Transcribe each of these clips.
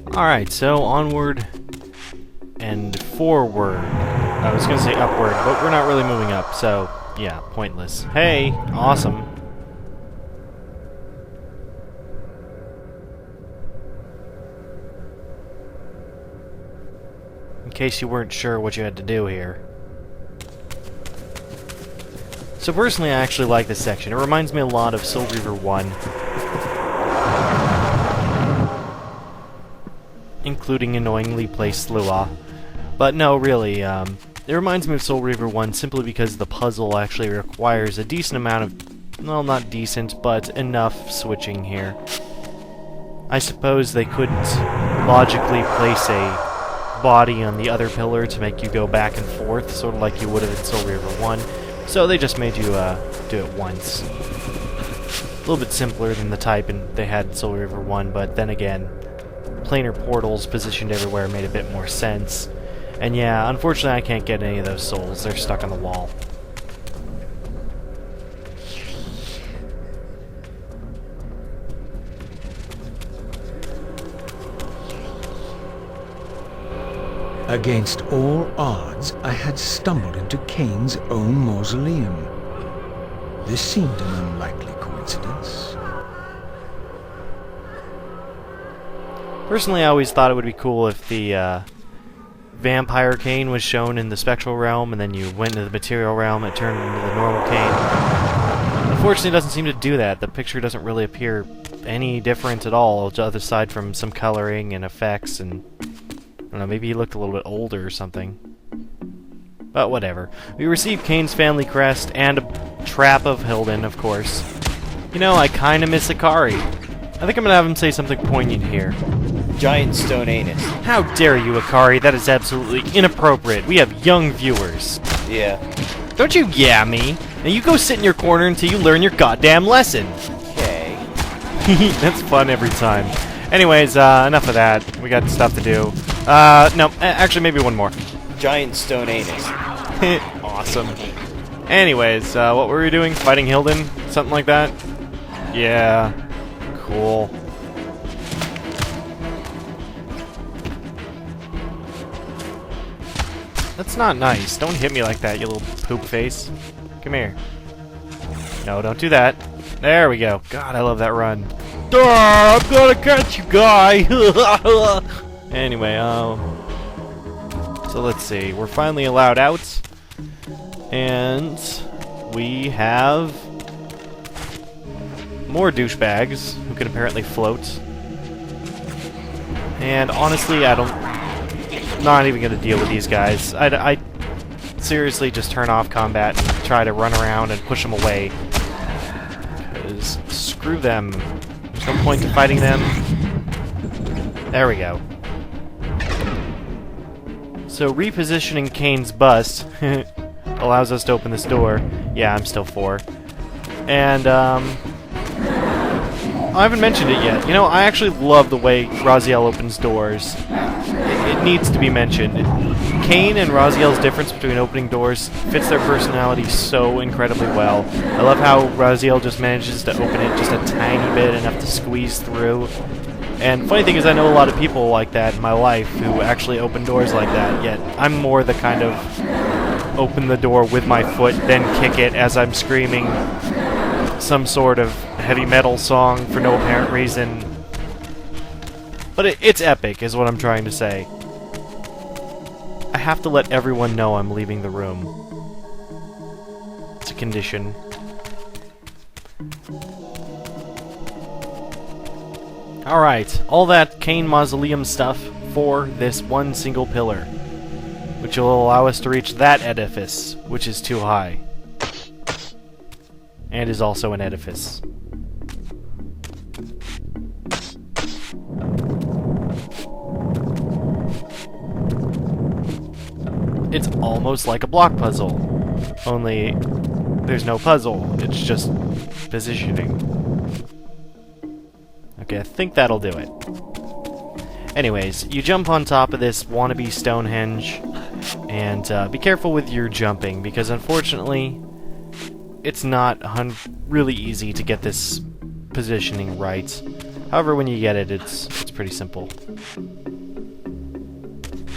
Alright, so onward and forward. I was gonna say upward, but we're not really moving up, so yeah, pointless. Hey, awesome. In case you weren't sure what you had to do here. So personally, I actually like this section. It reminds me a lot of Soul Reaver 1. Including annoyingly placed Lua. But no, really, it reminds me of Soul Reaver 1 simply because the puzzle actually requires a decent amount of, well, not decent, but enough switching here. I suppose they couldn't logically place a body on the other pillar to make you go back and forth, sort of like you would have in Soul Reaver 1. So they just made you do it once. A little bit simpler than the type they had in Soul Reaver 1, but then again, planar portals positioned everywhere made a bit more sense. And yeah, unfortunately I can't get any of those souls. They're stuck on the wall. Against all odds, I had stumbled into Cain's own mausoleum. This seemed an unlikely coincidence. Personally, I always thought it would be cool if the vampire Cain was shown in the spectral realm, and then you went into the material realm, it turned into the normal Cain. Unfortunately, it doesn't seem to do that. The picture doesn't really appear any different at all, aside from some coloring and effects, and I don't know, maybe he looked a little bit older or something. But whatever. We received Cain's family crest and a trap of Hilden, of course. You know, I kinda miss Akari. I think I'm gonna have him say something poignant here. Giant stone anus. How dare you, Akari? That is absolutely inappropriate. We have young viewers. Yeah. Don't you yeah me? Now you go sit in your corner until you learn your goddamn lesson. Okay. That's fun every time. Anyways, enough of that. We got stuff to do. No, actually maybe one more. Giant stone anus. Awesome. Anyways, what were we doing? Fighting Hilden? Something like that? Yeah. Cool. That's not nice. Don't hit me like that, you little poop face. Come here. No, don't do that. There we go. God, I love that run. I'm gonna catch you, guy! Anyway, so let's see. We're finally allowed out. And we have more douchebags who can apparently float. And honestly, I'm not even gonna deal with these guys. I seriously just turn off combat and try to run around and push them away. Because screw them. There's no point in fighting them. There we go. So repositioning Cain's bust allows us to open this door. Yeah, I'm still 4. And, I haven't mentioned it yet. You know, I actually love the way Raziel opens doors. It needs to be mentioned. Cain and Raziel's difference between opening doors fits their personality so incredibly well. I love how Raziel just manages to open it just a tiny bit, enough to squeeze through. And funny thing is, I know a lot of people like that in my life who actually open doors like that, yet I'm more the kind of open the door with my foot, then kick it as I'm screaming some sort of heavy metal song for no apparent reason. But it's epic, is what I'm trying to say. I have to let everyone know I'm leaving the room. It's a condition. Alright, all that Cain Mausoleum stuff for this one single pillar, which will allow us to reach that edifice, which is too high. And is also an edifice. It's almost like a block puzzle, only there's no puzzle, it's just positioning. Okay, I think that'll do it. Anyways, you jump on top of this wannabe Stonehenge, and be careful with your jumping, because unfortunately, it's not really easy to get this positioning right. However, when you get it, it's pretty simple.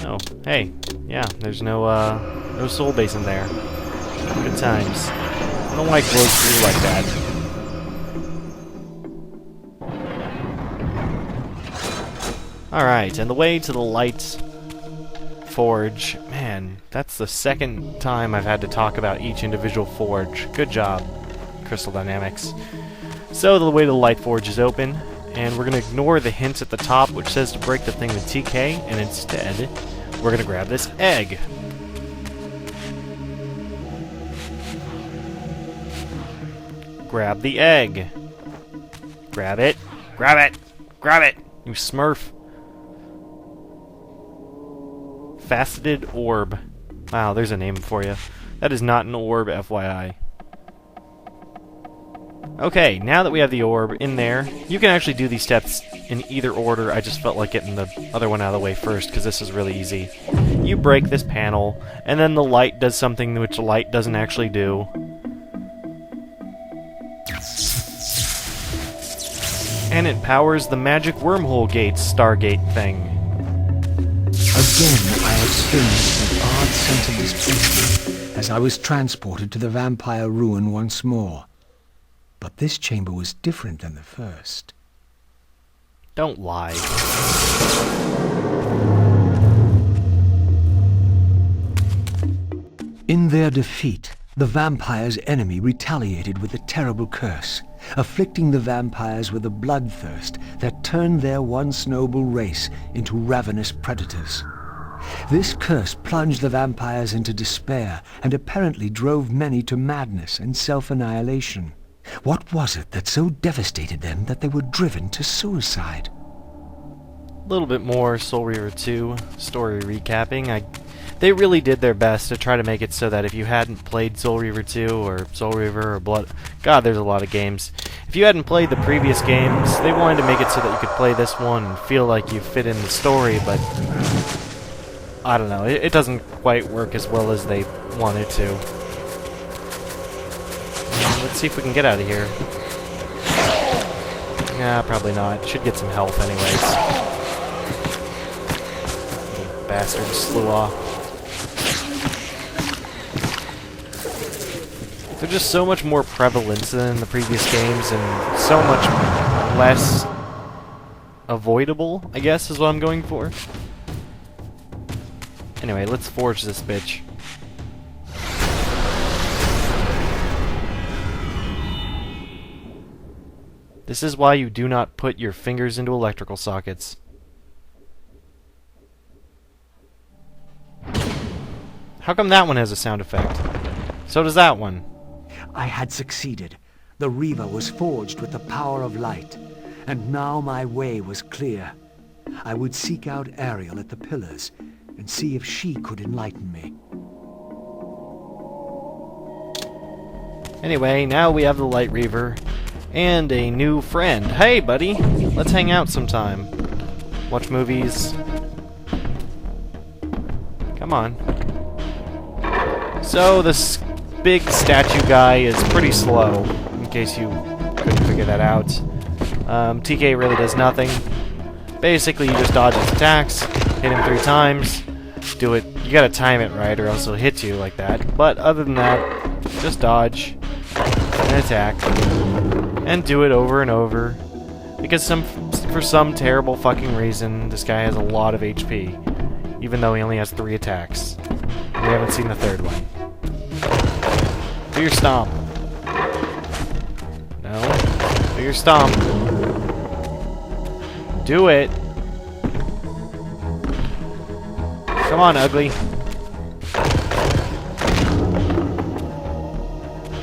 Oh, hey, yeah, there's no soul base in there. Good times. I don't know why it glows through like that. Alright, and the way to the light forge. Man, that's the second time I've had to talk about each individual forge. Good job, Crystal Dynamics. So the way to the light forge is open, and we're going to ignore the hints at the top which says to break the thing with TK, and instead we're going to grab this egg. Grab the egg. Grab it. Grab it. Grab it. You smurf. Faceted orb. Wow, there's a name for you. That is not an orb, FYI. Okay, now that we have the orb in there, you can actually do these steps in either order. I just felt like getting the other one out of the way first, because this is really easy. You break this panel, and then the light does something which the light doesn't actually do. And it powers the magic wormhole gate Stargate thing. Again, I experienced an odd sense of displacement as I was transported to the vampire ruin once more. But this chamber was different than the first. Don't lie. In their defeat, the vampire's enemy retaliated with a terrible curse, afflicting the vampires with a bloodthirst that turned their once noble race into ravenous predators. This curse plunged the vampires into despair and apparently drove many to madness and self-annihilation. What was it that so devastated them that they were driven to suicide? A little bit more Soul Reaver 2 story recapping. They really did their best to try to make it so that if you hadn't played Soul Reaver 2 or Soul Reaver or Blood... God, there's a lot of games. If you hadn't played the previous games, they wanted to make it so that you could play this one and feel like you fit in the story, but... I don't know, it doesn't quite work as well as they wanted to. Let's see if we can get out of here. Nah, probably not. Should get some health anyways. Little bastard slew off. They're just so much more prevalent than the previous games and so much less avoidable, I guess is what I'm going for. Anyway, let's forge this bitch. This is why you do not put your fingers into electrical sockets. How come that one has a sound effect? So does that one. I had succeeded. The Reaver was forged with the power of light, and now my way was clear. I would seek out Ariel at the pillars and see if she could enlighten me. Anyway, now we have the Light Reaver and a new friend. Hey, buddy, let's hang out sometime. Watch movies. Come on. So, this big statue guy is pretty slow, in case you couldn't figure that out. TK really does nothing. Basically, you just dodge his attacks, hit him 3 times, do it. You gotta time it right, or else he'll hit you like that. But other than that, just dodge and attack, and do it over and over. Because for some terrible fucking reason, this guy has a lot of HP, even though he only has 3 attacks. We haven't seen the 3rd one. Do your stomp. No. Do your stomp. Do it. Come on, ugly.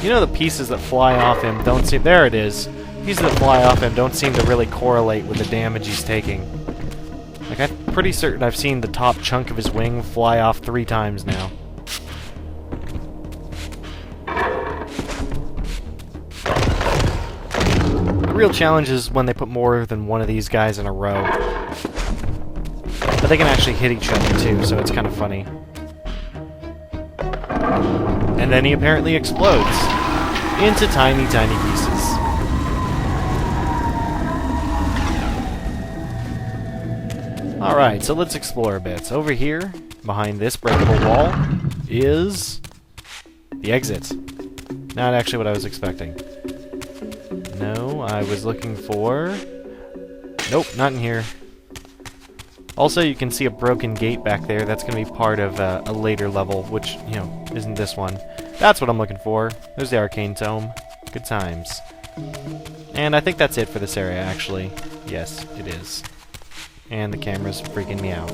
You know the pieces that fly off him don't seem... There it is. Pieces that fly off him don't seem to really correlate with the damage he's taking. Like, I'm pretty certain I've seen the top chunk of his wing fly off 3 times now. The real challenge is when they put more than one of these guys in a row. But they can actually hit each other too, so it's kind of funny. And then he apparently explodes into tiny, tiny pieces. Alright, so let's explore a bit. Over here, behind this breakable wall, is the exit. Not actually what I was expecting. No, I was looking for... Nope, not in here. Also, you can see a broken gate back there. That's going to be part of a later level, which, you know, isn't this one. That's what I'm looking for. There's the arcane tome. Good times. And I think that's it for this area, actually. Yes, it is. And the camera's freaking me out.